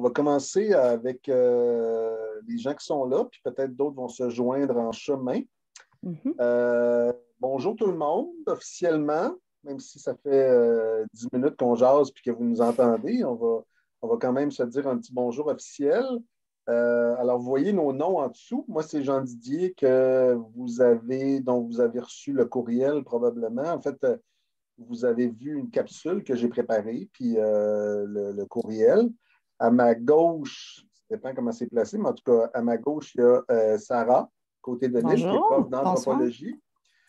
On va commencer avec les gens qui sont là, puis peut-être d'autres vont se joindre en chemin. Mhm. Bonjour tout le monde, officiellement, même si ça fait 10 minutes qu'on jase puis que vous nous entendez, on va quand même se dire un petit bonjour officiel. Alors, vous voyez nos noms en dessous. Moi, c'est Jean Didier dont vous avez reçu le courriel probablement. En fait, vous avez vu une capsule que j'ai préparée, puis le courriel. À ma gauche, ça dépend comment c'est placé, mais en tout cas, à ma gauche, il y a Sarah, côté de Lille, qui est prof Bonjour, bonsoir. d'anthropologie.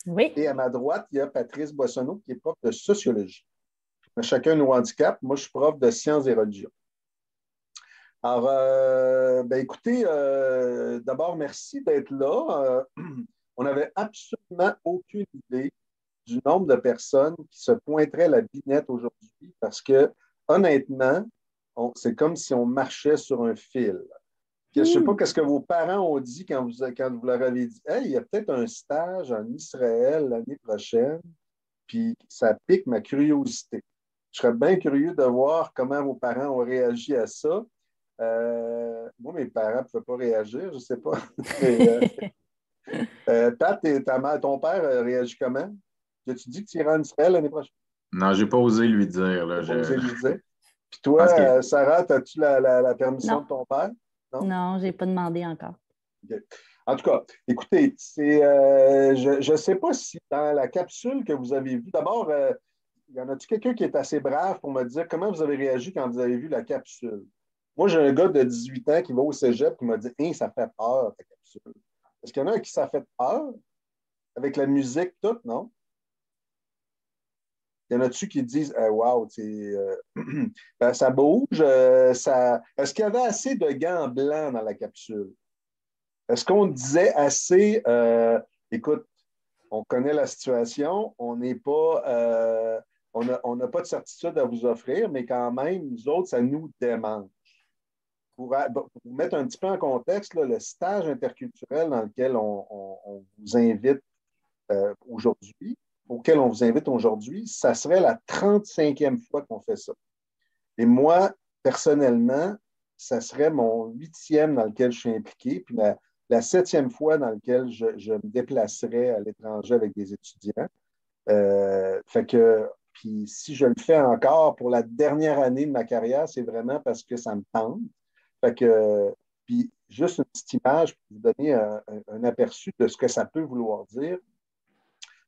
Oui, Et à ma droite, il y a Patrice Boissonneau, qui est prof de sociologie. On a chacun nos handicaps. Moi, je suis prof de sciences et religions. Alors, écoutez, d'abord, merci d'être là. On n'avait absolument aucune idée du nombre de personnes qui se pointeraient à la binette aujourd'hui parce que, honnêtement, c'est comme si on marchait sur un fil. Je ne sais pas ce que vos parents ont dit quand vous leur avez dit Hey, il y a peut-être un stage en Israël l'année prochaine, puis ça pique ma curiosité. Je serais bien curieux de voir comment vos parents ont réagi à ça. Moi, mes parents ne pouvaient pas réagir, je ne sais pas. Mais, Pat, ton père réagit comment? As-tu dit que tu iras en Israël l'année prochaine? Non, j'ai pas osé lui dire. Là, Tu n'as pas osé lui dire. Puis Je pense toi, qu'il- Sarah, as-tu la permission Non. de ton père? non, je n'ai pas demandé encore. OK. En tout cas, écoutez, je ne sais pas si dans la capsule que vous avez vue, d'abord, y en a-t-il quelqu'un qui est assez brave pour me dire comment vous avez réagi quand vous avez vu la capsule? Moi, j'ai un gars de 18 ans qui va au cégep qui m'a dit Hein, ça fait peur, ta capsule. Est-ce qu'il y en a un qui ça fait peur avec la musique, tout, non? Il y en a-tu qui disent Wow, ben, ça bouge, Est-ce qu'il y avait assez de gants blancs dans la capsule? Est-ce qu'on disait assez écoute, on connaît la situation, on n'est pas on n'a pas de certitude à vous offrir, mais quand même, nous autres, ça nous démange. Pour vous mettre un petit peu en contexte, là, le stage interculturel dans lequel on vous invite aujourd'hui, auquel on vous invite aujourd'hui, ça serait la 35e fois qu'on fait ça. Et moi, personnellement, ça serait mon 8e dans lequel je suis impliqué, puis la 7e fois dans laquelle je me déplacerais à l'étranger avec des étudiants. Fait que, puis si je le fais encore pour la dernière année de ma carrière, c'est vraiment parce que ça me tente. Fait que, puis juste une petite image pour vous donner un aperçu de ce que ça peut vouloir dire.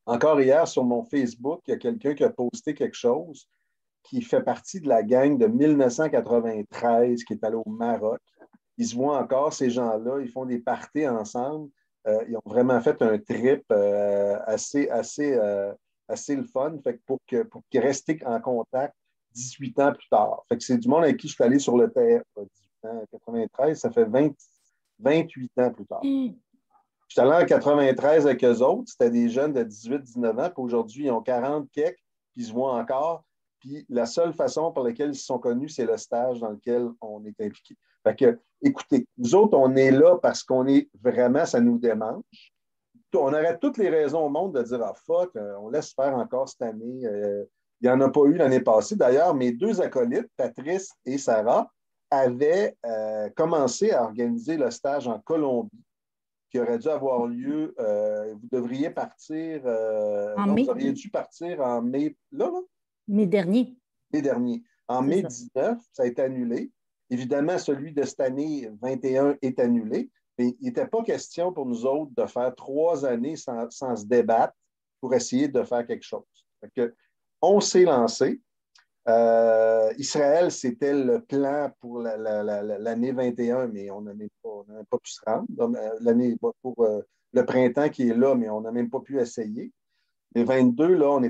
Encore hier, sur mon Facebook, il y a quelqu'un qui a posté quelque chose qui fait partie de la gang de 1993 qui est allé au Maroc. Ils se voient encore, ces gens-là, ils font des parties ensemble. Ils ont vraiment fait un trip assez le fun fait que pour qu'ils restent en contact 18 ans plus tard. Fait que c'est du monde avec qui je suis allé sur le terrain. 18 ans, 93, ça fait 28 ans plus tard. Je suis allé en 93 avec eux autres. C'était des jeunes de 18-19 ans. Puis aujourd'hui, ils ont 40 quelques, puis ils se voient encore. Puis la seule façon par laquelle ils se sont connus, c'est le stage dans lequel on est impliqué. Fait que, écoutez, nous autres, on est là parce qu'on est vraiment, ça nous démange. On aurait toutes les raisons au monde de dire Ah fuck, on laisse faire encore cette année. Il n'y en a pas eu l'année passée. D'ailleurs, mes deux acolytes, Patrice et Sarah, avaient commencé à organiser le stage en Colombie qui aurait dû avoir lieu. Vous devriez partir. En Non, mai. vous auriez dû partir en mai. Là, Mai dernier. mai dernier. En C'est mai ça. 19, ça a été annulé. Évidemment, celui de cette année 21 est annulé. Mais il n'était pas question pour nous autres de faire 3 années sans se débattre pour essayer de faire quelque chose. Fait que, on s'est lancé. Israël, c'était le plan pour l'année 21, mais on n'a même pas pu se rendre. L'année pour le printemps qui est là, mais on n'a même pas pu essayer. Les 22, là, on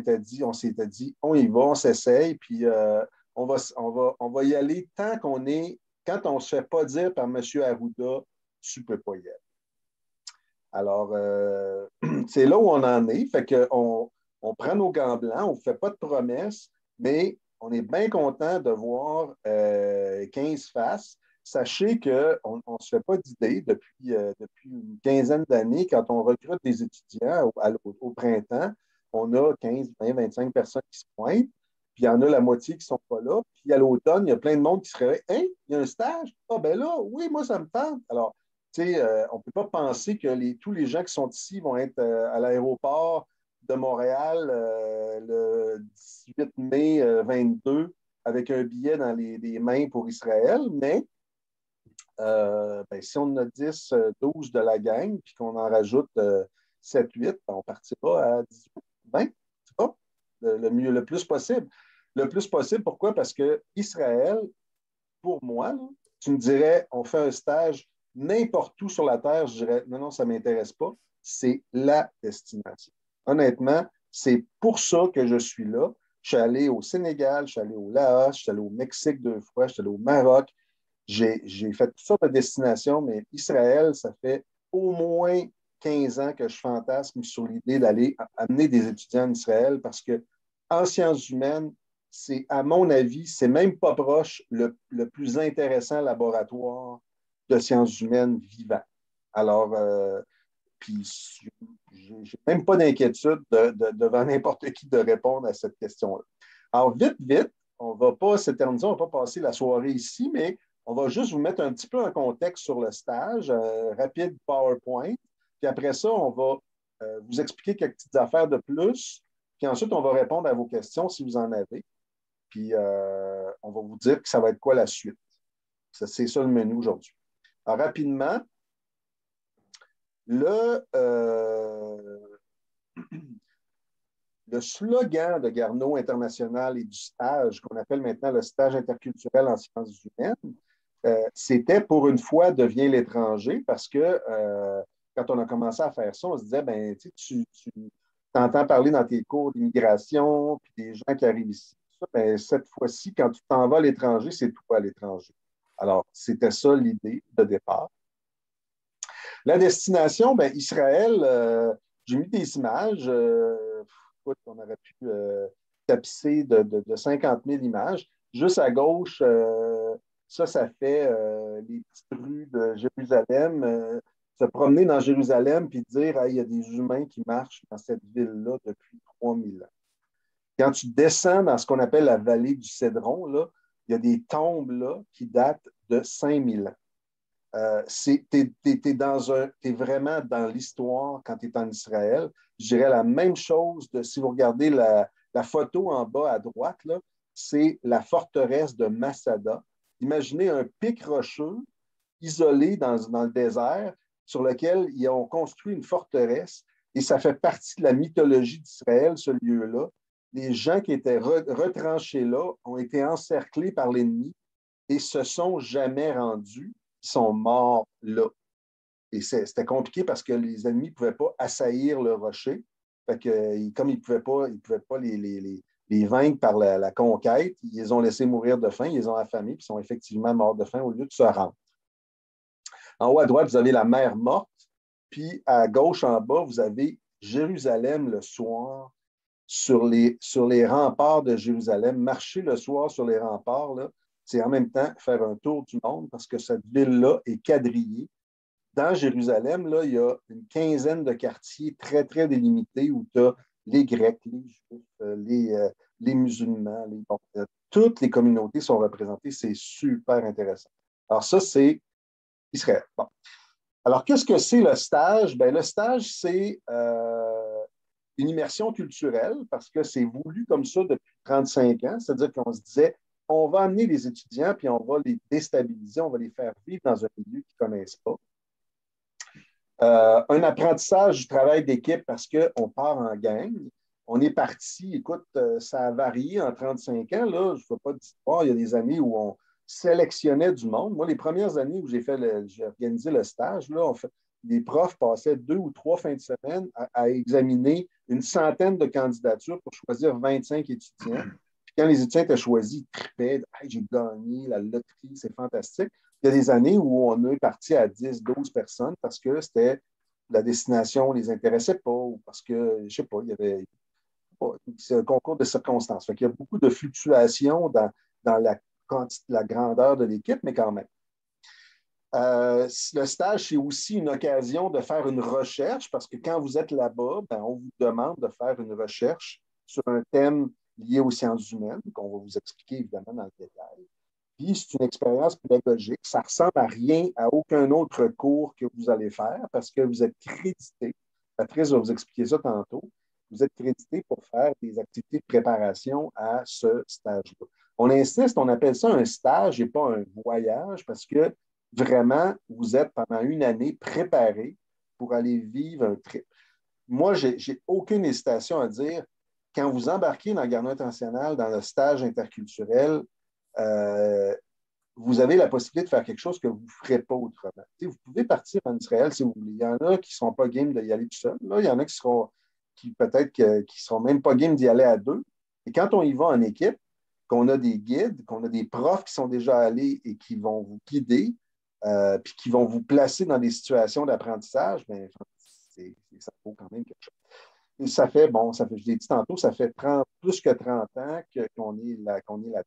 s'était dit, on y va, on s'essaye, puis on va y aller quand on ne se fait pas dire par M. Arruda, tu ne peux pas y aller. Alors, c'est là où on en est. Fait qu'on prend nos gants blancs, on ne fait pas de promesses, mais on est bien content de voir 15 faces. Sachez qu'on ne se fait pas d'idée depuis une quinzaine d'années, quand on recrute des étudiants au printemps, on a 15, 20, 25 personnes qui se pointent. puis il y en a la moitié qui ne sont pas là. Puis à l'automne, il y a plein de monde qui se réveille. Hein, il y a un stage? Ah, ben là, oui, moi, ça me tente. Alors, tu sais, on ne peut pas penser que tous les gens qui sont ici vont être à l'aéroport de Montréal le 18 mai 22 avec un billet dans les mains pour Israël, mais ben, si on en a 10, 12 de la gang, puis qu'on en rajoute 7, 8, on partira à 18, 20, c'est pas? Mieux, le plus possible. Le plus possible, pourquoi? Parce que Israël, pour moi, là, tu me dirais, on fait un stage n'importe où sur la Terre, je dirais, non, non, ça ne m'intéresse pas. C'est la destination. Honnêtement, c'est pour ça que je suis là. Je suis allé au Sénégal, je suis allé au Laos, je suis allé au Mexique 2 fois, je suis allé au Maroc. J'ai fait toutes sortes de destinations, mais Israël, ça fait au moins 15 ans que je fantasme sur l'idée d'aller amener des étudiants en Israël parce que en sciences humaines, c'est, à mon avis, c'est même pas proche le plus intéressant laboratoire de sciences humaines vivant. Alors, puis, j'ai même pas d'inquiétude devant n'importe qui de répondre à cette question-là. Alors, vite, vite, on ne va pas s'éterniser, on ne va pas passer la soirée ici, mais on va juste vous mettre un petit peu en contexte sur le stage, rapide PowerPoint. Puis après ça, on va vous expliquer quelques petites affaires de plus. Puis ensuite, on va répondre à vos questions si vous en avez. Puis on va vous dire que ça va être quoi la suite. C'est ça le menu aujourd'hui. Alors, rapidement, le, le slogan de Garneau International et du stage, qu'on appelle maintenant le stage interculturel en sciences humaines, c'était pour une fois deviens l'étranger parce que quand on a commencé à faire ça, on se disait, ben, tu entends parler dans tes cours d'immigration, puis des gens qui arrivent ici. Ça, ben, cette fois-ci, quand tu t'en vas à l'étranger, c'est toi à l'étranger. Alors, c'était ça l'idée de départ. La destination, ben, Israël, j'ai mis des images. On aurait pu tapisser de 50 000 images. Juste à gauche, ça fait les petites rues de Jérusalem. Se promener dans Jérusalem puis dire il y a des humains qui marchent dans cette ville-là depuis 3000 ans. Quand tu descends dans ce qu'on appelle la vallée du Cédron, là, il y a des tombes là, qui datent de 5000 ans. T'es vraiment dans l'histoire quand tu es en Israël. Je dirais la même chose si vous regardez la photo en bas à droite, là, c'est la forteresse de Masada. Imaginez un pic rocheux isolé dans le désert sur lequel ils ont construit une forteresse et ça fait partie de la mythologie d'Israël, ce lieu-là. Les gens qui étaient retranchés là ont été encerclés par l'ennemi et se sont jamais rendus. Ils sont morts là. Et c'était compliqué parce que les ennemis ne pouvaient pas assaillir le rocher. Fait que, comme ils ne pouvaient pas les vaincre par la conquête, ils les ont laissés mourir de faim, ils les ont affamés, puis ils sont effectivement morts de faim au lieu de se rendre. En haut à droite, vous avez la mer Morte, puis à gauche en bas, vous avez Jérusalem le soir, sur les remparts de Jérusalem. Marcher le soir sur les remparts, là, c'est en même temps faire un tour du monde parce que cette ville-là est quadrillée. Dans Jérusalem, là, il y a une quinzaine de quartiers très, très délimités où tu as les Grecs, les Juifs, les musulmans, toutes les communautés sont représentées. C'est super intéressant. Alors ça, c'est Israël. Bon. Alors, qu'est-ce que c'est le stage? Bien, le stage, c'est une immersion culturelle parce que c'est voulu comme ça depuis 35 ans. C'est-à-dire qu'on se disait, on va amener les étudiants puis on va les déstabiliser, on va les faire vivre dans un milieu qu'ils ne connaissent pas. Un apprentissage du travail d'équipe parce qu'on part en gang. On est parti, écoute, ça a varié en 35 ans. Là, je ne veux pas dire, il y a des années où on sélectionnait du monde. Moi, les premières années où j'ai organisé le stage, là, les profs passaient 2 ou 3 fins de semaine à examiner une centaine de candidatures pour choisir 25 étudiants. Puis quand les étudiants étaient choisis, ils trippaient. Hey, j'ai gagné la loterie, c'est fantastique. Il y a des années où on est parti à 10, 12 personnes parce que la destination ne les intéressait pas ou parce que, je ne sais pas, il y avait. C'est un concours de circonstances. Il y a beaucoup de fluctuations dans la grandeur de l'équipe, mais quand même. Le stage, c'est aussi une occasion de faire une recherche parce que quand vous êtes là-bas, ben, on vous demande de faire une recherche sur un thème liées aux sciences humaines, qu'on va vous expliquer évidemment dans le détail. Puis, c'est une expérience pédagogique. Ça ne ressemble à rien, à aucun autre cours que vous allez faire parce que vous êtes crédité. Patrice va vous expliquer ça tantôt. Vous êtes crédité pour faire des activités de préparation à ce stage-là. On insiste, on appelle ça un stage et pas un voyage parce que vraiment, vous êtes pendant une année préparé pour aller vivre un trip. Moi, je n'ai aucune hésitation à dire, quand vous embarquez dans le Garderie internationale, dans le stage interculturel, vous avez la possibilité de faire quelque chose que vous ne ferez pas autrement. Vous pouvez partir en Israël si vous voulez. Il y en a qui ne seront pas game d'y aller tout seul. Là, il y en a qui peut-être qui ne seront même pas game d'y aller à deux. Et quand on y va en équipe, qu'on a des guides, qu'on a des profs qui sont déjà allés et qui vont vous guider, puis qui vont vous placer dans des situations d'apprentissage, bien, ça vaut quand même quelque chose. Et ça fait, je l'ai dit tantôt, ça fait plus que 30 ans qu'on est là-dedans.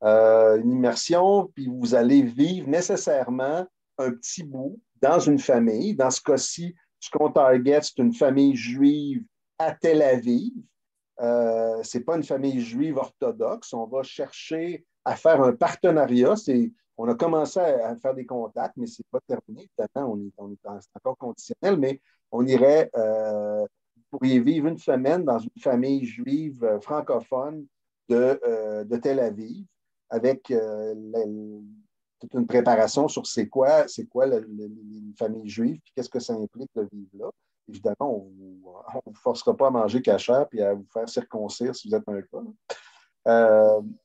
Une immersion, puis vous allez vivre nécessairement un petit bout dans une famille. Dans ce cas-ci, ce qu'on target, c'est une famille juive à Tel Aviv. Ce n'est pas une famille juive orthodoxe. On va chercher à faire un partenariat. On a commencé à faire des contacts, mais ce n'est pas terminé. Évidemment, c'est encore conditionnel, mais on irait, vous pourriez vivre une semaine dans une famille juive francophone de Tel Aviv avec toute une préparation sur c'est quoi une famille juive, puis qu'est-ce que ça implique de vivre là. Évidemment, on ne vous forcera pas à manger cachère puis à vous faire circoncire si vous êtes un cas.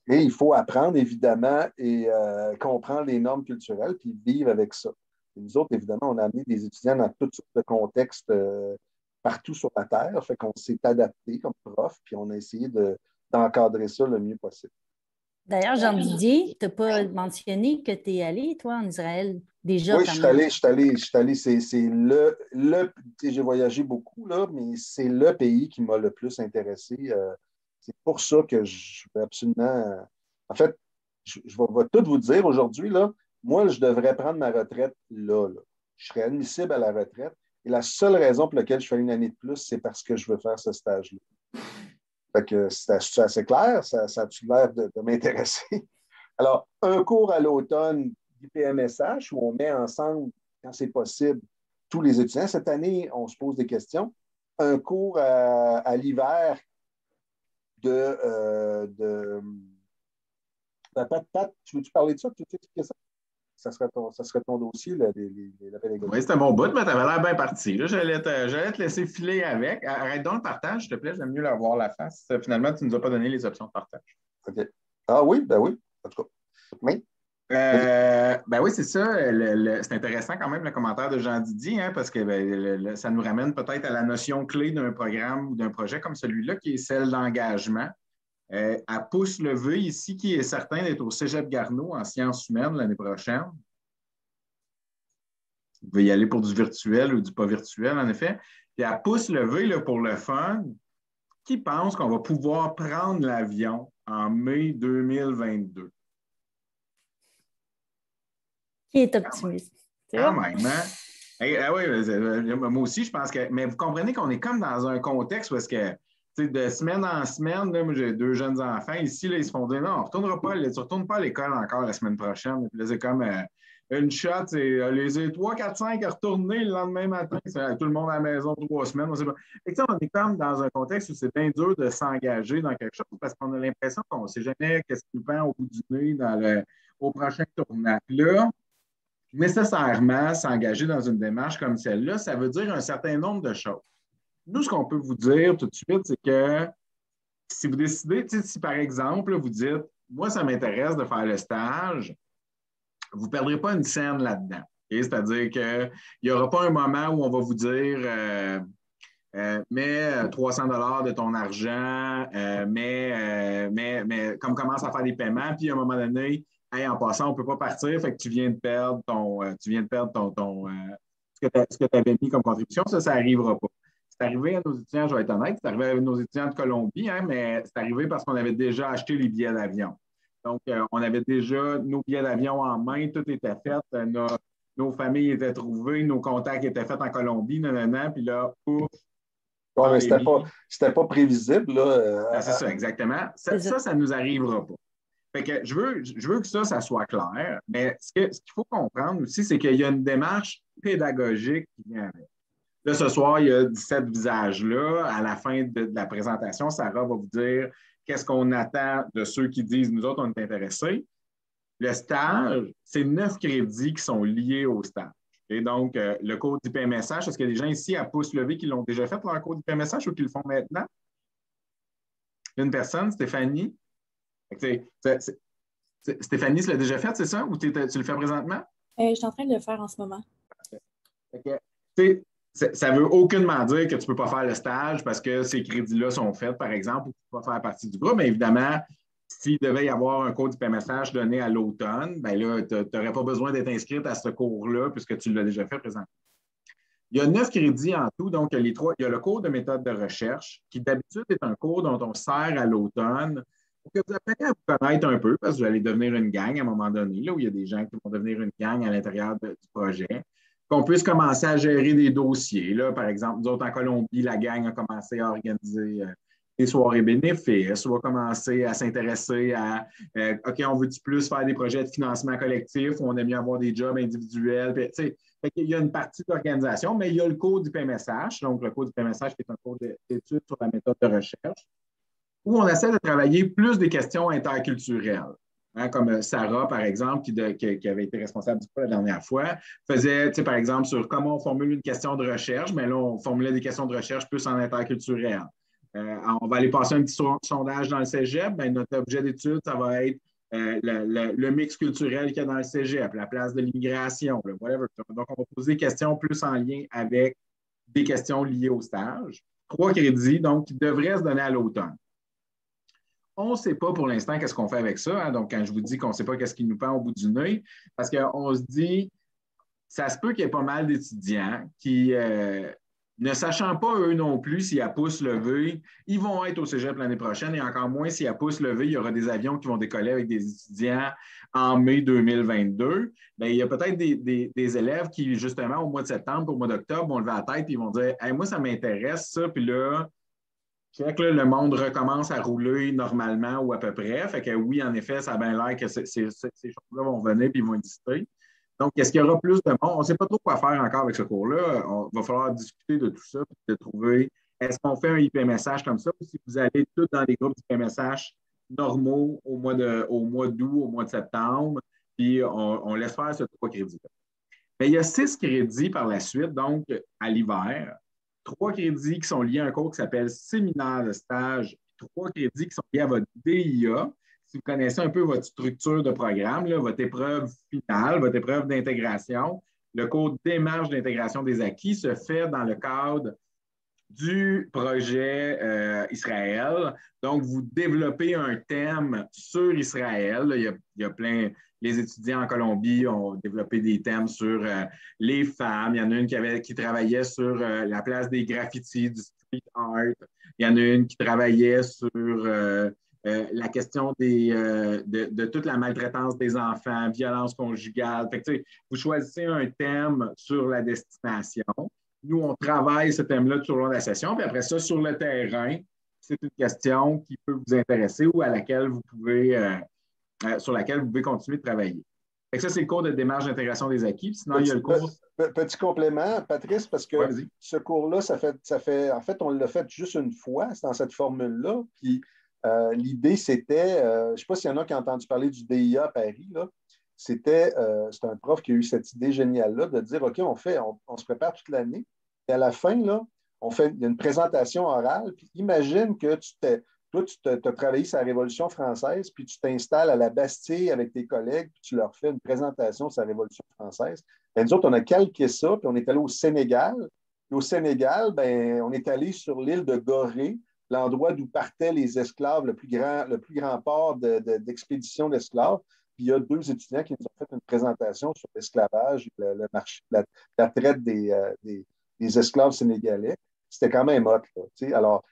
Mais il faut apprendre, évidemment, et comprendre les normes culturelles, puis vivre avec ça. Et nous autres, évidemment, on a amené des étudiants dans toutes sortes de contextes partout sur la Terre. Fait qu'on s'est adapté comme prof, puis on a essayé d'encadrer ça le mieux possible. D'ailleurs, Jean-Didier, tu n'as pas mentionné que tu es allé, toi, en Israël, déjà. Oui, je suis allé. J'ai voyagé beaucoup, là, mais c'est le pays qui m'a le plus intéressé. C'est pour ça que je veux absolument. En fait, je vais tout vous dire aujourd'hui, là. Moi, je devrais prendre ma retraite là. Je serais admissible à la retraite. Et la seule raison pour laquelle je fais une année de plus, c'est parce que je veux faire ce stage-là. Fait que c'est assez clair, ça a-tu l'air de m'intéresser? Alors, un cours à l'automne d'IPMSH où on met ensemble, quand c'est possible, tous les étudiants. Cette année, on se pose des questions. Un cours à l'hiver Pat, tu veux-tu parler de ça? Tu veux expliquer ça? Ça serait ton dossier, la pédagogie. Oui, c'était mon bout, mais tu avais l'air bien parti. Là, j'allais te laisser filer avec. Arrête donc le partage, s'il te plaît, j'aime mieux la voir la face. Finalement, tu ne nous as pas donné les options de partage. OK. Ah oui, ben oui, en tout cas. Oui. Ben oui, c'est ça. C'est intéressant quand même le commentaire de Jean Didier, hein, parce que ça nous ramène peut-être à la notion clé d'un programme ou d'un projet comme celui-là, qui est celle d'engagement. À pouce levé ici, qui est certain d'être au Cégep Garneau en sciences humaines l'année prochaine. Vous pouvez y aller pour du virtuel ou du pas virtuel, en effet. Puis à pouce levé, là, pour le fun, qui pense qu'on va pouvoir prendre l'avion en mai 2022? Qui est optimiste? Quand même, hein? Oui, moi aussi, je pense que. Mais vous comprenez qu'on est comme dans un contexte où est-ce que, de semaine en semaine, là, moi, j'ai 2 jeunes enfants ici, là, ils se font dire non, on retournera pas, tu ne retournes pas à l'école encore la semaine prochaine. Puis là, c'est comme une shot, c'est les 3, 4, 5 à retourner le lendemain matin. C'est tout le monde à la maison 3 semaines. On sait pas. Et on est comme dans un contexte où c'est bien dur de s'engager dans quelque chose parce qu'on a l'impression qu'on ne sait jamais qu'est-ce qui nous prend au bout du nez au prochain tournage. Là, nécessairement, s'engager dans une démarche comme celle-là, ça veut dire un certain nombre de choses. Nous, ce qu'on peut vous dire tout de suite, c'est que si vous décidez, si par exemple, vous dites, moi, ça m'intéresse de faire le stage, vous ne perdrez pas une scène là-dedans. Okay? C'est-à-dire qu'il n'y aura pas un moment où on va vous dire mets 300 $ de ton argent, mais comme commence à faire des paiements, puis à un moment donné, hey, en passant, on ne peut pas partir, fait que tu viens de perdre ce que tu avais mis comme contribution. Ça n'arrivera pas. C'est arrivé à nos étudiants, je vais être honnête, c'est arrivé à nos étudiants de Colombie, hein, mais c'est arrivé parce qu'on avait déjà acheté les billets d'avion. Donc, on avait déjà nos billets d'avion en main, tout était fait, nos familles étaient trouvées, nos contacts étaient faits en Colombie, puis là, ouf, Ouais, mais pandémie. c'était pas prévisible, là. Ben, c'est ça, exactement. Ça nous arrivera pas. Fait que je veux que ça soit clair, mais ce qu'il faut comprendre aussi, c'est qu'il y a une démarche pédagogique qui vient avec. Là, ce soir, il y a 17 visages-là. À la fin de la présentation, Sarah va vous dire qu'est-ce qu'on attend de ceux qui disent nous autres, on est intéressés. Le stage, c'est 9 crédits qui sont liés au stage. Et donc, le cours d'IPMSH, est-ce qu'il y a des gens ici à pouce levé qui l'ont déjà fait leur cours d'IPMSH ou qui le font maintenant? Une personne, Stéphanie? Stéphanie, tu l'as déjà fait, c'est ça? Ou tu le fais présentement? Je suis en train de le faire en ce moment. Ça ne veut aucunement dire que tu ne peux pas faire le stage parce que ces crédits-là sont faits, par exemple, ou que tu ne peux pas faire partie du groupe. Mais évidemment, s'il devait y avoir un cours d'IPMSH donné à l'automne, ben là, tu n'aurais pas besoin d'être inscrite à ce cours-là puisque tu l'as déjà fait présentement. Il y a 9 crédits en tout, donc il y a le cours de méthode de recherche, qui d'habitude est un cours dont on sert à l'automne pour que vous appreniez à vous connaître un peu, parce que vous allez devenir une gang à un moment donné, là, où il y a des gens qui vont devenir une gang à l'intérieur du projet, qu'on puisse commencer à gérer des dossiers. Là, par exemple, nous autres en Colombie, la gang a commencé à organiser des soirées bénéfices, on va commencer à s'intéresser à OK, on veut-tu plus faire des projets de financement collectif ou on aime mieux avoir des jobs individuels? Puis, il y a une partie d'organisation, mais il y a le cours du PMSH, donc le cours du PMSH qui est un cours d'études sur la méthode de recherche, où on essaie de travailler plus des questions interculturelles. Hein, comme Sarah, par exemple, qui avait été responsable du cours la dernière fois, faisait, par exemple, sur comment on formule une question de recherche, mais là, on formulait des questions de recherche plus en interculturel. On va aller passer un petit sondage dans le cégep. Ben, notre objet d'étude, ça va être le mix culturel qu'il y a dans le cégep, la place de l'immigration, whatever. Donc, on va poser des questions plus en lien avec des questions liées au stage. 3 crédits, donc, qui devraient se donner à l'automne. On ne sait pas pour l'instant qu'est-ce qu'on fait avec ça. Hein? Donc, quand je vous dis qu'on ne sait pas qu'est-ce qui nous pend au bout du nez, parce qu'on se dit, ça se peut qu'il y ait pas mal d'étudiants qui, ne sachant pas eux non plus s'il y a pouce levé, ils vont être au cégep l'année prochaine et encore moins s'il y a pouce levé, il y aura des avions qui vont décoller avec des étudiants en mai 2022. Bien, il y a peut-être des élèves qui, justement, au mois de septembre, au mois d'octobre, vont lever la tête et ils vont dire hey, moi, ça m'intéresse, ça. Puis là, le monde recommence à rouler normalement ou à peu près. Fait que oui, en effet, ça a bien l'air que ces choses-là vont venir et ils vont exister. Donc, est-ce qu'il y aura plus de monde? On ne sait pas trop quoi faire encore avec ce cours-là. Il va falloir discuter de tout ça et de trouver est-ce qu'on fait un IPMSH comme ça ou si vous allez tous dans des groupes d'IPMSH normaux au mois d'août, au mois de septembre, puis on laisse faire ce 3 crédits-là. Mais il y a 6 crédits par la suite, donc à l'hiver. 3 crédits qui sont liés à un cours qui s'appelle séminaire de stage, 3 crédits qui sont liés à votre DIA. Si vous connaissez un peu votre structure de programme, là, votre épreuve finale, votre épreuve d'intégration, le cours démarche d'intégration des acquis se fait dans le cadre du projet Israël. Donc, vous développez un thème sur Israël. Il y a plein, les étudiants en Colombie ont développé des thèmes sur les femmes. Il y en a une qui travaillait sur la place des graffitis, du street art. Il y en a une qui travaillait sur la question de toute la maltraitance des enfants, violence conjugale. Fait que, vous choisissez un thème sur la destination. Nous, on travaille ce thème-là tout au long de la session. Puis après ça, sur le terrain, c'est une question qui peut vous intéresser ou à laquelle vous pouvez, sur laquelle vous pouvez continuer de travailler. Fait que ça, c'est le cours de démarche d'intégration des acquis. Puis sinon, il y a le cours. Petit complément, Patrice, parce que ce cours-là, en fait, on l'a fait juste une fois, c'est dans cette formule-là. Puis l'idée, c'était, je ne sais pas s'il y en a qui ont entendu parler du DIA à Paris, là. C'est un prof qui a eu cette idée géniale-là de dire, OK, on se prépare toute l'année. Et à la fin, là, il y a une présentation orale. Puis imagine que toi, tu as travaillé sur la Révolution française, puis tu t'installes à la Bastille avec tes collègues, puis tu leur fais une présentation sur la Révolution française. Bien, nous autres, on a calqué ça, puis on est allé au Sénégal. Puis au Sénégal, bien, on est allé sur l'île de Gorée, l'endroit d'où partaient les esclaves, le plus grand port d'expédition d'esclaves. Puis il y a 2 étudiants qui nous ont fait une présentation sur l'esclavage, le marché, la traite des esclaves sénégalais. C'était quand même hot, là. Alors,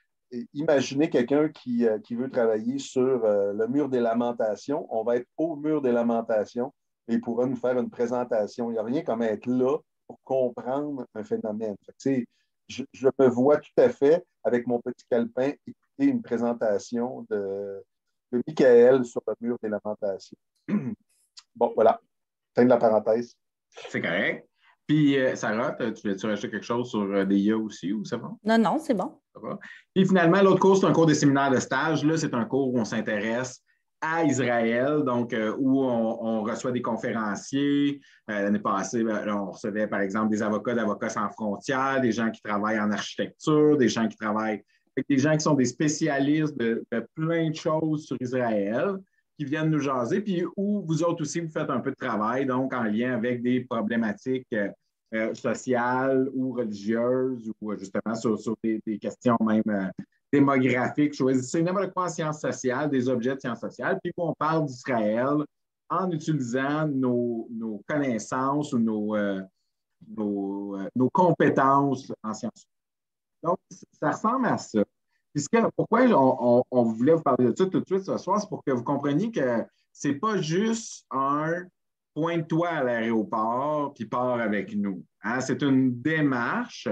imaginez quelqu'un qui veut travailler sur le mur des lamentations. On va être au mur des lamentations et il pourra nous faire une présentation. Il n'y a rien comme être là pour comprendre un phénomène. je me vois tout à fait avec mon petit calepin écouter une présentation de Michael sur le mur des lamentations. Bon, voilà. Fin de la parenthèse. C'est correct. Puis, Sarah, tu voulais-tu rajouter quelque chose sur des IA aussi ou c'est bon? Non, non, c'est bon. Ça va? Puis finalement, l'autre cours, c'est un cours des séminaires de stage. Là, c'est un cours où on s'intéresse à Israël, donc où on reçoit des conférenciers. L'année passée, on recevait, par exemple, des avocats d'Avocats sans frontières, des gens qui travaillent en architecture, des gens qui travaillent avec des gens qui sont des spécialistes de plein de choses sur Israël, qui viennent nous jaser, puis où vous autres aussi, vous faites un peu de travail, donc en lien avec des problématiques sociales ou religieuses, ou justement sur des questions même démographiques. Choisissez n'importe quoi en sciences sociales, des objets de sciences sociales, puis on parle d'Israël en utilisant nos connaissances ou nos compétences en sciences. Donc, ça ressemble à ça. Pourquoi on voulait vous parler de ça tout de suite ce soir, c'est pour que vous compreniez que ce n'est pas juste un pointe-toi à l'aéroport puis pars avec nous. Hein? C'est une démarche.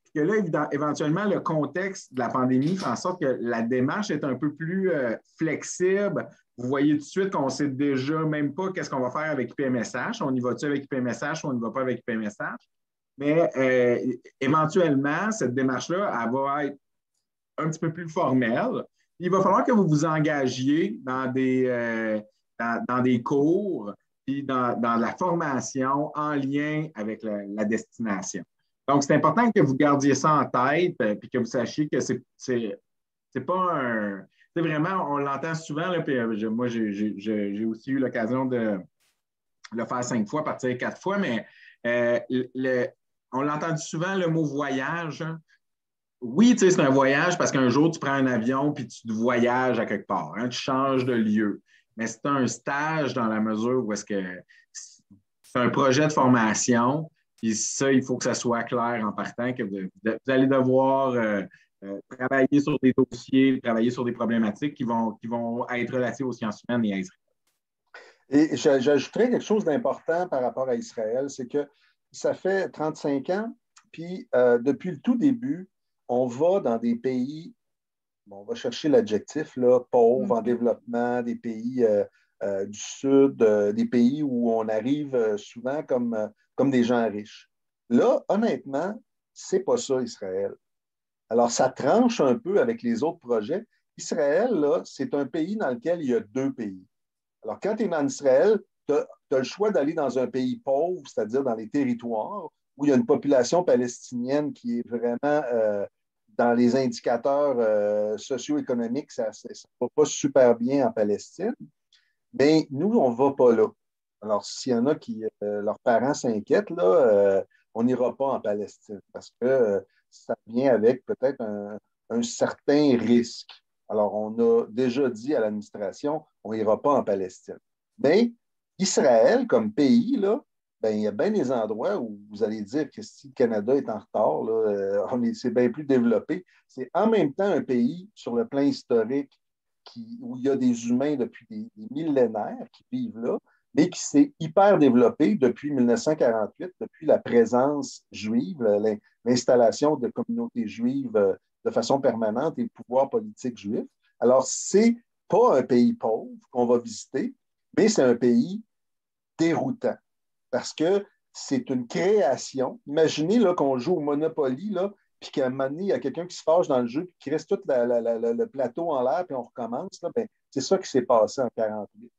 Puis que là, éventuellement, le contexte de la pandémie fait en sorte que la démarche est un peu plus flexible. Vous voyez tout de suite qu'on ne sait déjà même pas qu'est-ce qu'on va faire avec IPMSH. On y va-tu avec IPMSH ou on n'y va pas avec IPMSH? Mais éventuellement, cette démarche-là, elle va être un petit peu plus formelle. Il va falloir que vous vous engagiez dans des cours puis dans la formation en lien avec la destination. Donc, c'est important que vous gardiez ça en tête puis que vous sachiez que c'est pas un... C'est vraiment, on l'entend souvent, là, puis moi, j'ai aussi eu l'occasion de le faire 5 fois, partir 4 fois, mais on l'entend souvent, le mot voyage. Hein. Oui, tu sais, c'est un voyage parce qu'un jour, tu prends un avion puis tu voyages à quelque part. Hein, tu changes de lieu. Mais c'est un stage dans la mesure où est-ce que c'est un projet de formation. Puis ça, il faut que ça soit clair en partant que vous allez devoir travailler sur des dossiers, travailler sur des problématiques qui vont être relatives aux sciences humaines et à Israël. Et j'ajouterais quelque chose d'important par rapport à Israël, c'est que ça fait 35 ans, puis depuis le tout début, on va dans des pays, on va chercher l'adjectif, là, pauvres, en développement, des pays du Sud, des pays où on arrive souvent comme des gens riches. Là, honnêtement, c'est pas ça, Israël. Alors, ça tranche un peu avec les autres projets. Israël, là, c'est un pays dans lequel il y a deux pays. Alors, quand tu es en Israël, tu as le choix d'aller dans un pays pauvre, c'est-à-dire dans les territoires où il y a une population palestinienne qui est vraiment dans les indicateurs socio-économiques, ça ne va pas super bien en Palestine. Mais nous, on ne va pas là. Alors, s'il y en a qui, leurs parents s'inquiètent, là, on n'ira pas en Palestine parce que ça vient avec peut-être un certain risque. Alors, on a déjà dit à l'administration, on n'ira pas en Palestine. Mais Israël, comme pays, là, ben, il y a bien des endroits où vous allez dire que si le Canada est en retard, là, c'est bien plus développé. C'est en même temps un pays sur le plan historique où il y a des humains depuis des millénaires qui vivent là, mais qui s'est hyper développé depuis 1948, depuis la présence juive, l'installation de communautés juives de façon permanente et le pouvoir politique juif. Alors, c'est pas un pays pauvre qu'on va visiter, mais c'est un pays déroutant parce que c'est une création. Imaginez là, qu'on joue au Monopoly, là, puis qu'à un moment donné, il y a quelqu'un qui se fâche dans le jeu, puis qui reste tout le plateau en l'air, puis on recommence. Là, ben, c'est ça qui s'est passé en 1948.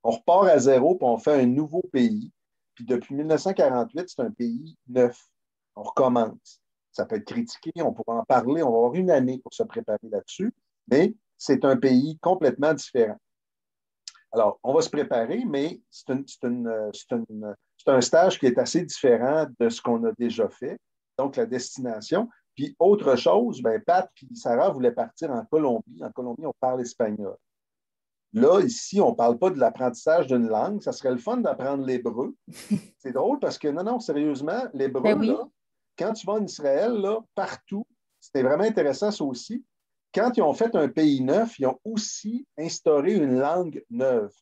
On repart à zéro, puis on fait un nouveau pays. Puis depuis 1948, c'est un pays neuf. On recommence. Ça peut être critiqué, on pourra en parler, on va avoir une année pour se préparer là-dessus, mais c'est un pays complètement différent. Alors, on va se préparer, mais c'est un stage qui est assez différent de ce qu'on a déjà fait, donc la destination. Puis autre chose, ben, Pat et Sarah voulaient partir en Colombie. En Colombie, on parle espagnol. Là, ici, on ne parle pas de l'apprentissage d'une langue. Ça serait le fun d'apprendre l'hébreu. C'est drôle parce que, non, sérieusement, l'hébreu, Ben oui. là, quand tu vas en Israël, là, partout, c'était vraiment intéressant ça aussi. Quand ils ont fait un pays neuf, ils ont aussi instauré une langue neuve.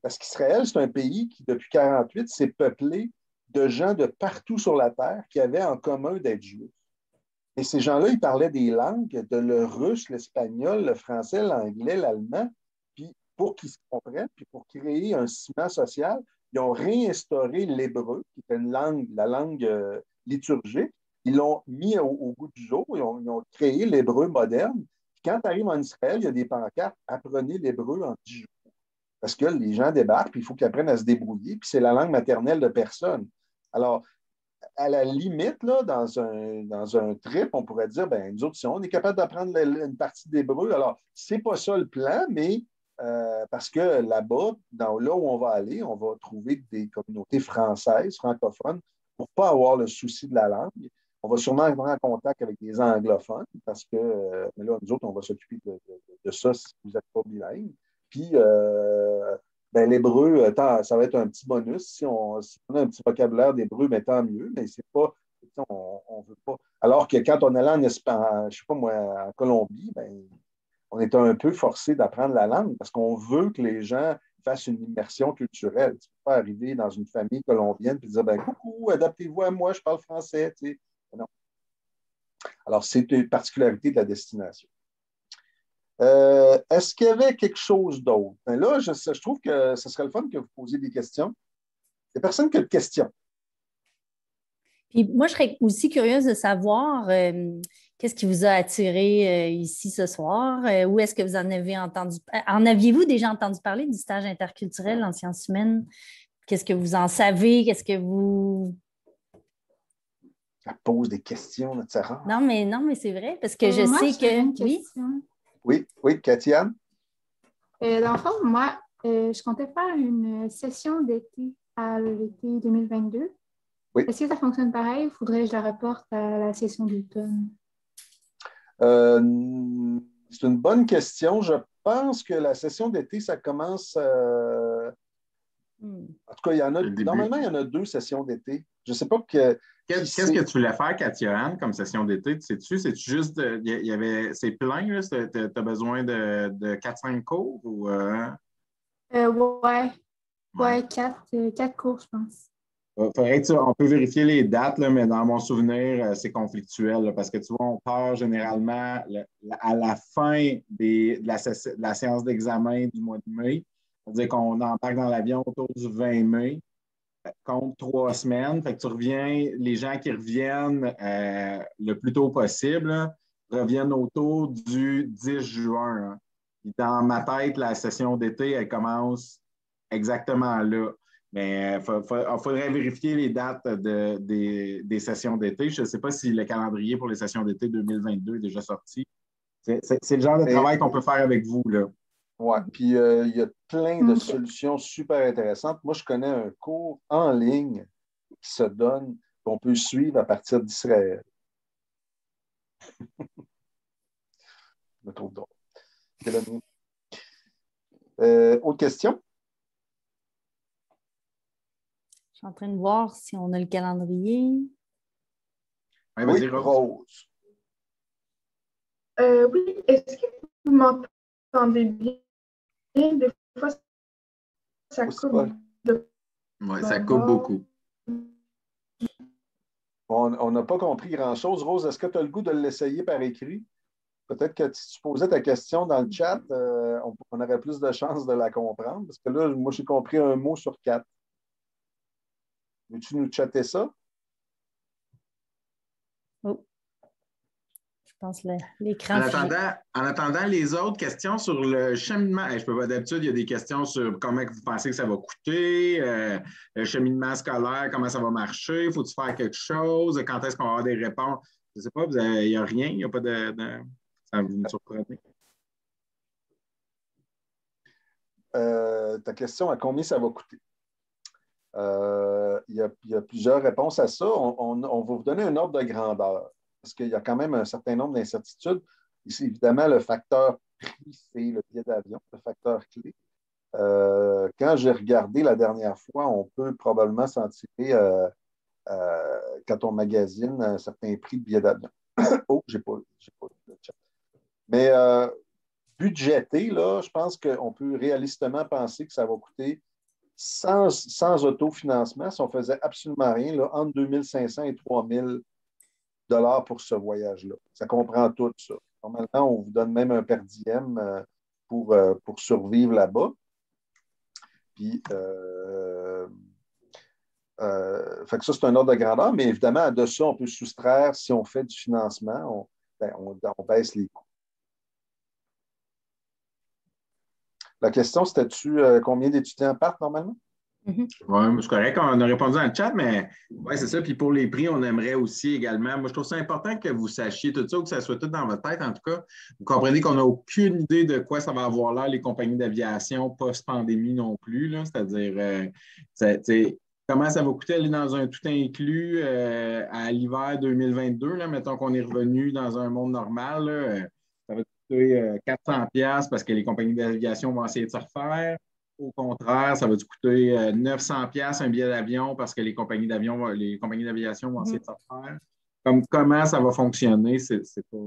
Parce qu'Israël, c'est un pays qui, depuis 1948, s'est peuplé de gens de partout sur la terre qui avaient en commun d'être juifs. Et ces gens-là, ils parlaient des langues, de le russe, l'espagnol, le français, l'anglais, l'allemand. Puis pour qu'ils se comprennent, puis pour créer un ciment social, ils ont réinstauré l'hébreu, qui était une langue, la langue liturgique. Ils l'ont mis au goût du jour. Ils ont créé l'hébreu moderne. Puis quand tu arrives en Israël, il y a des pancartes, apprenez l'hébreu en 10 jours. Parce que les gens débarquent, puis il faut qu'ils apprennent à se débrouiller, puis c'est la langue maternelle de personne. Alors, à la limite, là, dans un trip, on pourrait dire, ben nous autres, si on est capable d'apprendre une partie d'hébreu, alors, c'est pas ça le plan, mais parce que là-bas, là où on va aller, on va trouver des communautés françaises, francophones, pour ne pas avoir le souci de la langue. On va sûrement être en contact avec des anglophones, parce que, mais là, nous autres, on va s'occuper de ça si vous n'êtes pas bilingue. Puis, ben, l'hébreu, ça va être un petit bonus. Si on a un petit vocabulaire d'hébreu, ben, tant mieux, mais c'est pas, on veut pas. Alors que quand on allait en Espagne, je sais pas moi, en Colombie, ben, on était un peu forcé d'apprendre la langue parce qu'on veut que les gens fassent une immersion culturelle. Tu ne peux pas arriver dans une famille colombienne et dire, ben, coucou, adaptez-vous à moi, je parle français. Tu sais. Non. Alors, c'est une particularité de la destination. Est-ce qu'il y avait quelque chose d'autre? Ben là, je trouve que ce serait le fun que vous posiez des questions. Il n'y a personne qui a de questions. Puis moi, je serais aussi curieuse de savoir qu'est-ce qui vous a attiré ici ce soir? Où est-ce que vous en avez entendu? En aviez-vous déjà entendu parler du stage interculturel en sciences humaines? Qu'est-ce que vous en savez? Qu'est-ce que vous... Elle pose des questions, notre Sarah. Non, mais c'est vrai, parce que je Moi, sais j'avais une que... Oui. question. Oui, Katiane? Dans le fond, moi, je comptais faire une session d'été à l'été 2022. Oui. Est-ce que ça fonctionne pareil ou faudrait que je la reporte à la session d'automne? C'est une bonne question. Je pense que la session d'été, ça commence. En tout cas, normalement, il y en a 2 sessions d'été. Je ne sais pas que. Qu'est-ce que tu voulais faire, Katia-Anne, comme session d'été? Sais-tu? C'est-tu juste. C'est plein, là? Tu as besoin de 4-5 cours? Ou, Ouais, 4 cours, je pense. On peut vérifier les dates, là, mais dans mon souvenir, c'est conflictuel là, parce que tu vois, on part généralement à la fin de la séance d'examen du mois de mai. C'est-à-dire qu'on embarque dans l'avion autour du 20 mai, compte 3 semaines. Fait que tu reviens, les gens qui reviennent le plus tôt possible là, reviennent autour du 10 juin. Hein. Dans ma tête, la session d'été, elle commence exactement là. Mais il faudrait vérifier les dates des sessions d'été. Je ne sais pas si le calendrier pour les sessions d'été 2022 est déjà sorti. C'est le genre de travail qu'on peut faire avec vous, là. Oui, puis il y a plein de solutions super intéressantes. Moi, je connais un cours en ligne qui se donne, qu'on peut suivre à partir d'Israël. Je me trouve drôle. Autre question? Je suis en train de voir si on a le calendrier. Oui, Rose. Oui, est-ce que vous m'entendez bien? Des fois, ça coupe. Oui, ça coupe beaucoup. On n'a pas compris grand-chose. Rose, est-ce que tu as le goût de l'essayer par écrit? Peut-être que si tu posais ta question dans le chat, on aurait plus de chances de la comprendre. Parce que là, moi, j'ai compris un mot sur 4. Veux-tu nous chatter ça? Oh. Je pense l'écran. En attendant, les autres questions sur le cheminement. Je peux pas d'habitude, il y a des questions sur comment vous pensez que ça va coûter, le cheminement scolaire, comment ça va marcher, faut-tu faire quelque chose, quand est-ce qu'on va avoir des réponses? Je ne sais pas, il n'y a rien, il n'y a pas de. Ça vous me surprenez. Ta question, à combien ça va coûter? Il y a plusieurs réponses à ça. On va vous donner un ordre de grandeur parce qu'il y a quand même un certain nombre d'incertitudes. Ici, évidemment, le facteur prix, c'est le billet d'avion, le facteur clé. Quand j'ai regardé la dernière fois, on peut probablement s'en tirer quand on magasine un certain prix de billet d'avion. Oh, j'ai pas le chat. Mais budgété, là, je pense qu'on peut réalistement penser que ça va coûter sans autofinancement, si on ne faisait absolument rien, là, entre 2500 et 3000 $ pour ce voyage-là. Ça comprend tout ça. Normalement, on vous donne même un per diem pour survivre là-bas. Puis, fait que ça, c'est un ordre de grandeur, mais évidemment, de ça, on peut soustraire, si on fait du financement, on baisse les coûts. La question, c'était-tu combien d'étudiants partent normalement? Oui, c'est correct. On a répondu dans le chat, mais oui, c'est ça. Puis pour les prix, on aimerait aussi également. Moi, je trouve ça important que vous sachiez tout ça ou que ça soit tout dans votre tête. En tout cas, vous comprenez qu'on n'a aucune idée de quoi ça va avoir l'air, les compagnies d'aviation post-pandémie non plus. C'est-à-dire, comment ça va coûter aller dans un tout inclus à l'hiver 2022. Là, mettons qu'on est revenu dans un monde normal. Là, ça va coûter 400$ parce que les compagnies d'aviation vont essayer de se refaire. Au contraire, ça va te coûter 900$ un billet d'avion parce que les compagnies d'aviation vont essayer de se faire. Comment ça va fonctionner, c'est pas.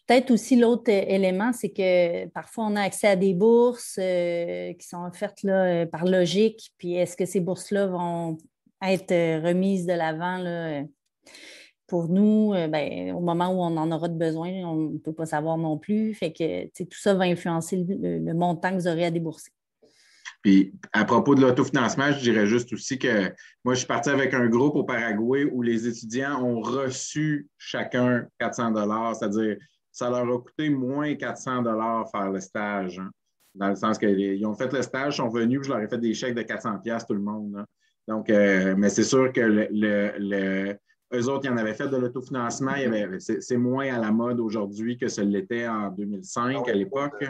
Peut-être aussi l'autre élément, c'est que parfois on a accès à des bourses qui sont offertes là, par logique. Puis est-ce que ces bourses-là vont être remises de l'avant là, pour nous, au moment où on en aura de besoin, on ne peut pas savoir non plus. Fait que tout ça va influencer le montant que vous aurez à débourser. Puis, à propos de l'autofinancement, je dirais juste aussi que moi, je suis parti avec un groupe au Paraguay où les étudiants ont reçu chacun 400$, c'est-à-dire ça leur a coûté moins 400$ faire le stage, hein, dans le sens qu'ils ont fait le stage, sont venus, je leur ai fait des chèques de 400$ tout le monde. Hein. Donc, mais c'est sûr que eux autres, ils en avaient fait de l'autofinancement. C'est moins à la mode aujourd'hui que ce l'était en 2005 à l'époque.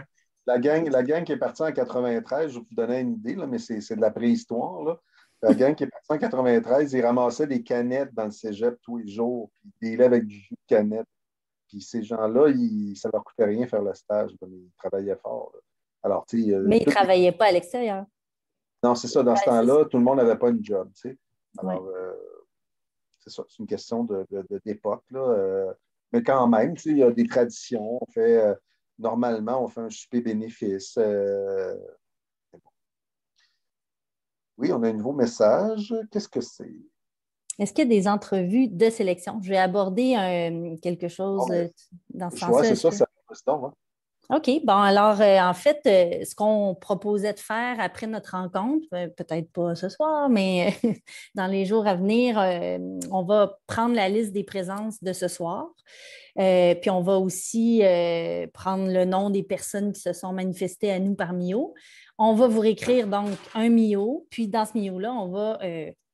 La gang qui est partie en 93, je vais vous donner une idée, là, mais c'est de la préhistoire. Là. La gang qui est partie en 93, ils ramassaient des canettes dans le cégep tous les jours, puis ils délaient avec du jus de canette. Puis ces gens-là, ça ne leur coûtait rien faire le stage, mais ils travaillaient fort. Là. Alors, mais ils ne travaillaient pas à l'extérieur. Non, c'est ça. Dans ce temps-là, tout le monde n'avait pas une job. Alors, c'est ça. C'est une question d'époque. Mais quand même, il y a des traditions. On fait. Normalement, on fait un souper bénéfice. Oui, on a un nouveau message. Qu'est-ce que c'est? Est-ce qu'il y a des entrevues de sélection? Je vais aborder quelque chose dans ce sens-là. Oui, c'est ça. Hein? OK. Bon, alors, en fait, ce qu'on proposait de faire après notre rencontre, peut-être pas ce soir, mais dans les jours à venir, on va prendre la liste des présences de ce soir. Puis on va aussi prendre le nom des personnes qui se sont manifestées à nous par MIO. On va vous réécrire donc un MIO, puis dans ce MIO-là, on va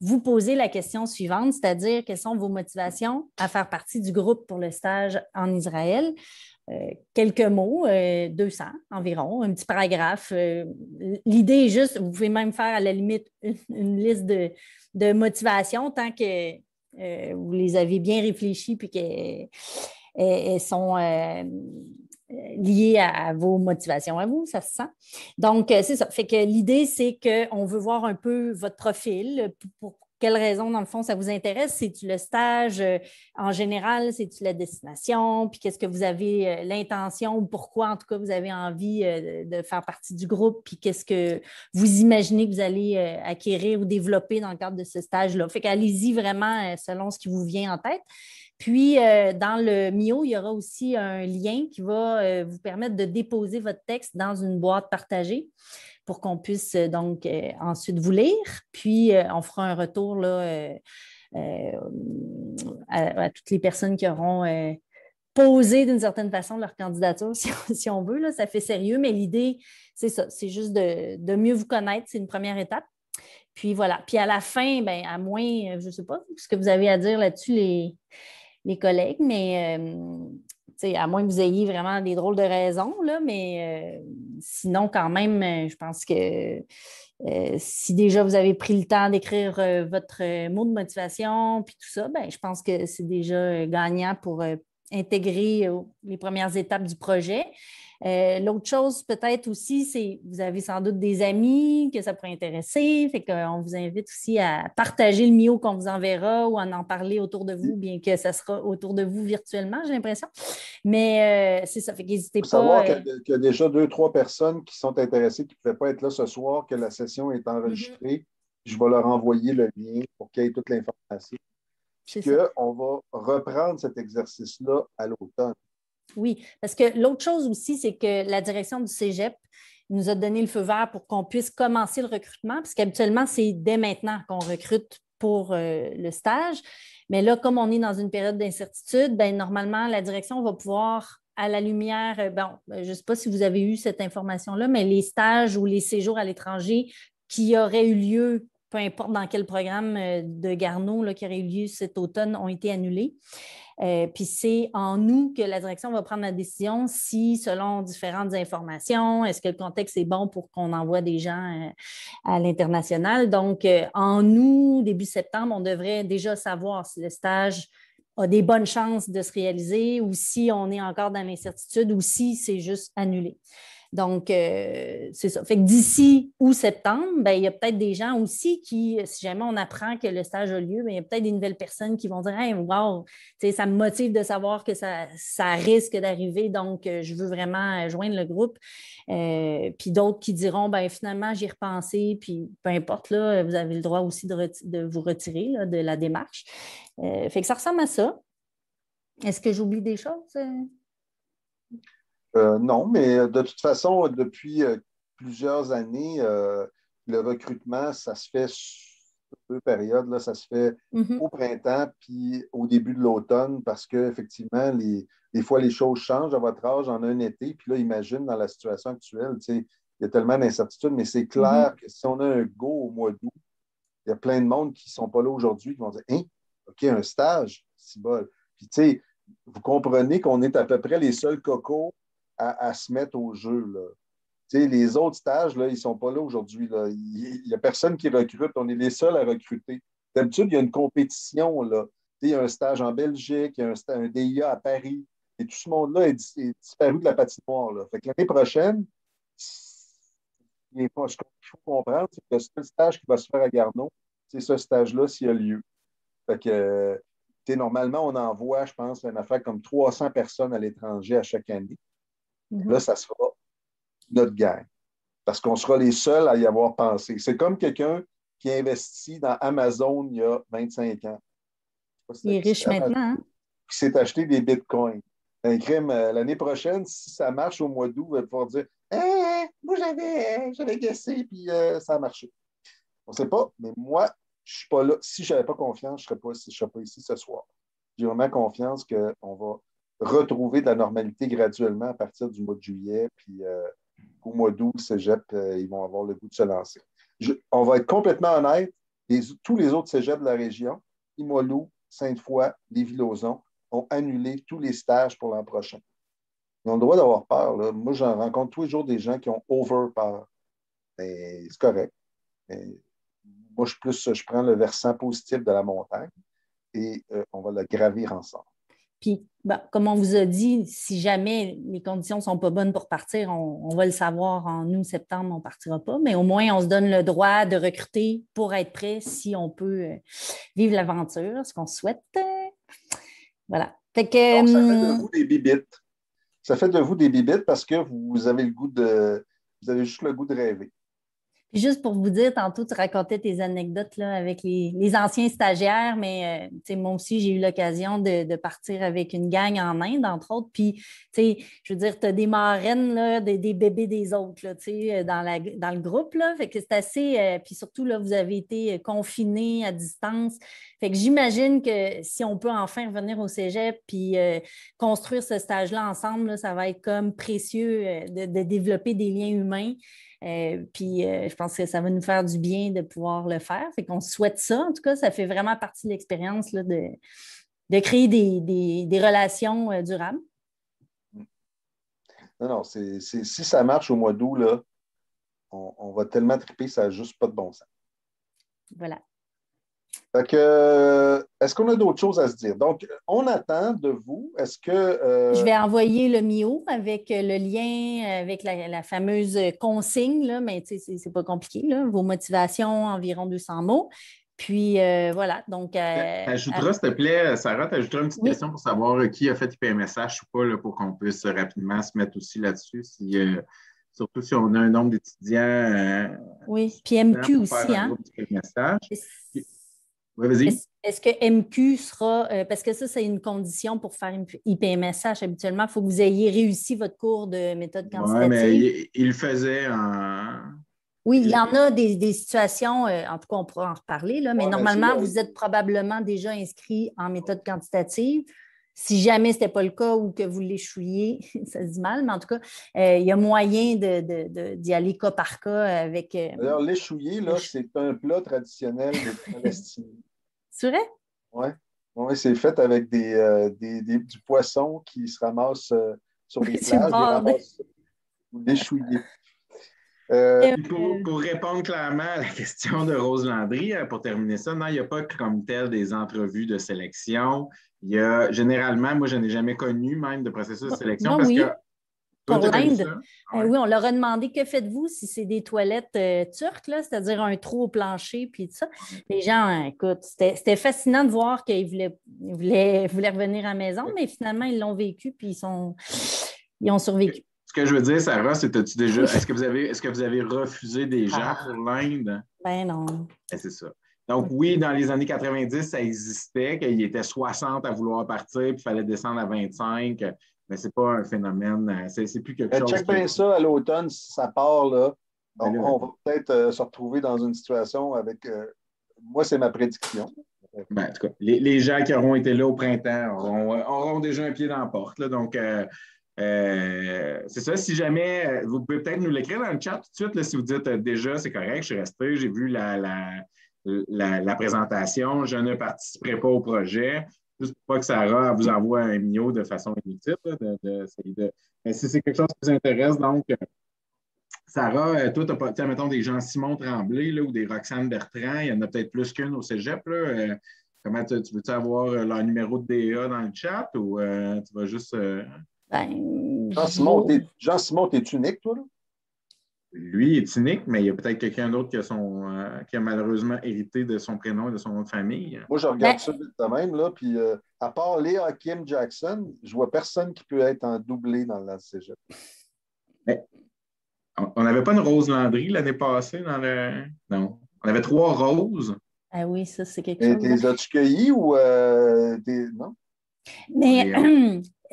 vous poser la question suivante, c'est-à-dire quelles sont vos motivations à faire partie du groupe pour le stage en Israël. Quelques mots, 200 environ, un petit paragraphe. L'idée est juste, vous pouvez même faire à la limite une liste de motivations tant que vous les avez bien réfléchies puis qu'elles sont liées à vos motivations à vous, ça se sent. Donc, c'est ça. Fait que l'idée, c'est qu'on veut voir un peu votre profil, pour quelles raisons, dans le fond, ça vous intéresse? C'est-tu le stage en général? C'est-tu la destination? Puis qu'est-ce que vous avez l'intention ou pourquoi, en tout cas, vous avez envie de faire partie du groupe? Puis qu'est-ce que vous imaginez que vous allez acquérir ou développer dans le cadre de ce stage-là? Fait qu'allez-y vraiment selon ce qui vous vient en tête. Puis, dans le MIO, il y aura aussi un lien qui va vous permettre de déposer votre texte dans une boîte partagée pour qu'on puisse donc ensuite vous lire. Puis, on fera un retour là, à toutes les personnes qui auront posé d'une certaine façon leur candidature, si on veut. Là, ça fait sérieux, mais l'idée, c'est ça, c'est juste de mieux vous connaître. C'est une première étape. Puis voilà. Puis à la fin, bien, à moins, je ne sais pas ce que vous avez à dire là-dessus, les collègues, mais à moins que vous ayez vraiment des drôles de raisons, là, mais sinon, quand même, je pense que si déjà vous avez pris le temps d'écrire votre mot de motivation puis tout ça, ben, je pense que c'est déjà gagnant pour intégrer les premières étapes du projet. L'autre chose, peut-être aussi, c'est vous avez sans doute des amis que ça pourrait intéresser. Fait qu'on vous invite aussi à partager le MIO qu'on vous enverra ou à en parler autour de vous, bien que ça sera autour de vous virtuellement, j'ai l'impression. Mais c'est ça, fait qu'hésitez pas. Il faut savoir qu'il y a déjà 2-3 personnes qui sont intéressées, qui ne pouvaient pas être là ce soir, que la session est enregistrée. Je vais leur envoyer le lien pour qu'il y ait toute l'information. puis qu'on va reprendre cet exercice-là à l'automne. Oui, parce que l'autre chose aussi, c'est que la direction du Cégep nous a donné le feu vert pour qu'on puisse commencer le recrutement, parce qu'habituellement, c'est dès maintenant qu'on recrute pour le stage. Mais là, comme on est dans une période d'incertitude, bien, normalement, la direction va pouvoir, à la lumière, je ne sais pas si vous avez eu cette information-là, mais les stages ou les séjours à l'étranger qui auraient eu lieu, peu importe dans quel programme de Garneau là, qui aurait eu lieu cet automne, ont été annulés. Puis c'est en août que la direction va prendre la décision si, selon différentes informations, est-ce que le contexte est bon pour qu'on envoie des gens à l'international. Donc, en août, début septembre, on devrait déjà savoir si le stage a des bonnes chances de se réaliser ou si on est encore dans l'incertitude ou si c'est juste annulé. Donc, c'est ça. Fait que d'ici août-septembre, ben, il y a peut-être des gens aussi qui, si jamais on apprend que le stage a lieu, ben, il y a peut-être des nouvelles personnes qui vont dire hey, wow, ça me motive de savoir que ça risque d'arriver, donc je veux vraiment joindre le groupe. Puis d'autres qui diront ben, finalement, j'y ai repensé, puis peu importe, là, vous avez le droit aussi de vous retirer là, de la démarche. Fait que ça ressemble à ça. Est-ce que j'oublie des choses? Non, mais de toute façon, depuis plusieurs années, le recrutement, ça se fait sur deux périodes. Là, ça se fait au printemps puis au début de l'automne parce qu'effectivement, des fois, les choses changent à votre âge en un été. Puis là, imagine dans la situation actuelle, il y a tellement d'incertitudes, mais c'est clair que si on a un go au mois d'août, il y a plein de monde qui ne sont pas là aujourd'hui qui vont dire hein, OK, un stage, c'est bon. Puis, tu sais, vous comprenez qu'on est à peu près les seuls cocos à se mettre au jeu. Là. Les autres stages, là, ils ne sont pas là aujourd'hui. Là. Il n'y a personne qui recrute. On est les seuls à recruter. D'habitude, il y a une compétition. Là. Il y a un stage en Belgique, il y a un DIA à Paris. Et tout ce monde-là est disparu de la patinoire. Là. Fait que l'année prochaine, ce qu'il faut comprendre, c'est que le seul stage qui va se faire à Garneau, c'est ce stage-là s'il y a lieu. Fait que, normalement, on envoie, je pense, une affaire comme 300 personnes à l'étranger à chaque année. Là, ça sera notre gang. Parce qu'on sera les seuls à y avoir pensé. C'est comme quelqu'un qui investit dans Amazon il y a 25 ans. Il est riche maintenant. Hein? Qui s'est acheté des bitcoins. Un crime, l'année prochaine, si ça marche au mois d'août, il va pouvoir dire moi, j'avais guessé, puis ça a marché. On ne sait pas, mais moi, je ne suis pas là. Si je n'avais pas confiance, je ne serais pas ici ce soir. J'ai vraiment confiance qu'on va retrouver de la normalité graduellement à partir du mois de juillet, puis au mois d'août, le cégep, ils vont avoir le goût de se lancer. On va être complètement honnête, tous les autres cégeps de la région, Limoilou, Sainte-Foy, Lévis-Lauzon, ont annulé tous les stages pour l'an prochain. Ils ont le droit d'avoir peur. Là. Moi, j'en rencontre tous les jours des gens qui ont over-peur. C'est correct. Mais moi, je prends le versant positif de la montagne et on va le gravir ensemble. Puis, comme on vous a dit, si jamais les conditions ne sont pas bonnes pour partir, on va le savoir en août, septembre, on ne partira pas. Mais au moins, on se donne le droit de recruter pour être prêt si on peut vivre l'aventure, ce qu'on souhaite. Voilà. Fait que, donc, ça fait de vous des bibittes. Ça fait de vous des bibittes parce que vous avez vous avez juste le goût de rêver. Puis juste pour vous dire, tantôt, tu racontais tes anecdotes là, avec les anciens stagiaires, mais moi aussi, j'ai eu l'occasion de partir avec une gang en Inde, entre autres. Puis, je veux dire, tu as des marraines, là, des bébés des autres là, dans le groupe. Là, fait que c'est assez. Puis surtout, là, vous avez été confinés à distance. Fait que j'imagine que si on peut enfin revenir au cégep puis construire ce stage-là ensemble, là, ça va être comme précieux de développer des liens humains. Puis je pense que ça va nous faire du bien de pouvoir le faire. Fait qu'on souhaite ça. En tout cas, ça fait vraiment partie de l'expérience là, de créer des relations durables. Non, si ça marche au mois d'août, là, on va tellement triper, ça n'a juste pas de bon sens. Voilà. Fait que, est-ce qu'on a d'autres choses à se dire? Donc, on attend de vous. Est-ce que... Je vais envoyer le MIO avec le lien, avec la fameuse consigne, là, mais c'est pas compliqué. Là, vos motivations, environ 200 mots. Puis voilà. Donc, t'ajouteras, s'il te plaît, Sarah, t'ajouteras une petite question pour savoir qui a fait IPMSH ou pas, là, pour qu'on puisse rapidement se mettre aussi là-dessus. Surtout si on a un nombre d'étudiants. Oui, puis MQ aussi. Hein? Oui, vas-y. Est-ce que MQ sera, parce que ça, c'est une condition pour faire IPMSH habituellement, il faut que vous ayez réussi votre cours de méthode Oui, quantitative. mais il le faisait en. Oui, il y en a des situations, en tout cas, on pourra en reparler, là, mais Ouais, normalement, mais vous êtes probablement déjà inscrit en méthode quantitative. Si jamais ce n'était pas le cas ou que vous l'échouiez, ça se dit mal, mais en tout cas, il y a moyen d'y aller cas par cas avec. D'ailleurs, l'échouillé, là, c'est un plat traditionnel de Palestine. C'est vrai? Oui, ouais, c'est fait avec du poisson qui se ramasse sur les Sur le plages, des bord de- ramasses l'échouillé. Puis pour répondre clairement à la question de Rose Landry, pour terminer ça, non, il n'y a pas comme tel des entrevues de sélection. Il y a généralement, moi, je n'ai jamais connu même de processus de sélection Moi, parce oui. que toi, Pour tu as connu l'Inde, ça. Ouais. oui, on leur a demandé que faites-vous si c'est des toilettes turques, là, c'est-à-dire un trou au plancher, puis tout ça. Les gens, écoute, c'était fascinant de voir qu'ils voulaient revenir à la maison, mais finalement, ils l'ont vécu, puis ils ont survécu. Ce que je veux dire, Sarah, c'est est-ce que vous avez refusé des gens pour l'Inde? Ben non. Ben, c'est ça. Donc, oui, dans les années 90, ça existait, qu'il y était 60 à vouloir partir, puis il fallait descendre à 25. Mais ce n'est pas un phénomène, c'est plus quelque chose. Check bien ça à l'automne, si ça part, là. Ben là, On va peut-être se retrouver dans une situation avec. Moi, c'est ma prédiction. ben, en tout cas, les gens qui auront été là au printemps auront déjà un pied dans la porte. Là, donc, c'est ça. Si jamais, vous pouvez peut-être nous l'écrire dans le chat tout de suite, là, si vous dites déjà, c'est correct, je suis resté, j'ai vu la présentation, je ne participerai pas au projet. Juste pour pas que Sarah vous envoie un mio de façon inutile. Mais si c'est quelque chose qui vous intéresse, donc, Sarah, toi, tu as pas, mettons, des gens Simon Tremblay là, ou des Roxane Bertrand, il y en a peut-être plus qu'une au cégep. Là. Comment tu veux-tu avoir leur numéro de DA dans le chat ou tu vas juste. Ben, Jean-Simon, t'es unique, toi, là? Lui est unique, mais il y a peut-être quelqu'un d'autre qui a malheureusement hérité de son prénom et de son nom de famille. Moi, je regarde ça vite de même, là, puis à part Léa Kim Jackson, je vois personne qui peut être en doublé dans le cégep. Mais, on n'avait pas une Rose Landry l'année passée dans le. Non. On avait 3 roses. Ah oui, ça, c'est quelque Et chose. t'es as-tu cueilli ou non? Mais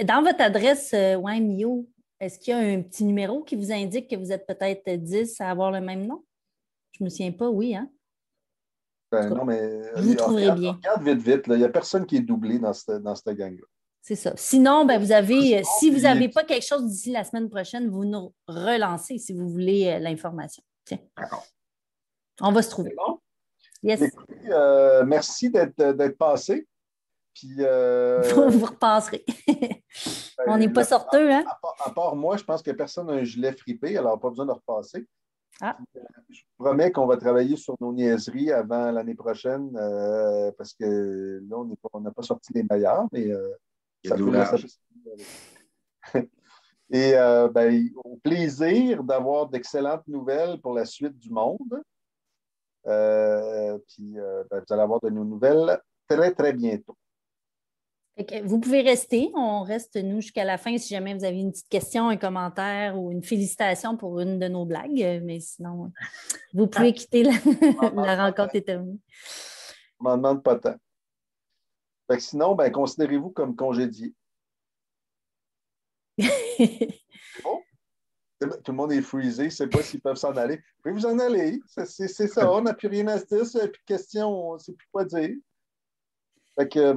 dans votre adresse, Mio, est-ce qu'il y a un petit numéro qui vous indique que vous êtes peut-être 10 à avoir le même nom? Je ne me souviens pas, oui, hein? Ben, non, mais vous trouverez bien. Regarde vite. Là. Il n'y a personne qui est doublé dans cette gang-là. C'est ça. Sinon, ben, si vous n'avez pas quelque chose d'ici la semaine prochaine, vous nous relancez si vous voulez l'information. Tiens. D'accord. On va se trouver. Bon? Yes. Écoutez, merci d'être passé. Puis, vous repasserez. On n'est pas sorteux, hein? À part moi, je pense que personne n'a un gilet fripé, alors pas besoin de repasser. Ah. Puis, je vous promets qu'on va travailler sur nos niaiseries avant l'année prochaine parce que là, on n'a pas sorti les meilleurs, mais ça peut. Et au plaisir d'avoir d'excellentes nouvelles pour la suite du monde. Puis vous allez avoir de nos nouvelles très, très bientôt. Vous pouvez rester. On reste, nous, jusqu'à la fin si jamais vous avez une petite question, un commentaire ou une félicitation pour une de nos blagues. Mais sinon, vous pouvez quitter la rencontre est terminée. On m'en demande pas tant. Fait que sinon, considérez-vous comme congédié. C'est bon? Tout le monde est freezé, ne sait pas s'ils peuvent s'en aller. Vous pouvez vous en aller. C'est ça, on n'a plus rien à se dire. Plus de questions, on ne sait plus quoi dire. Fait que,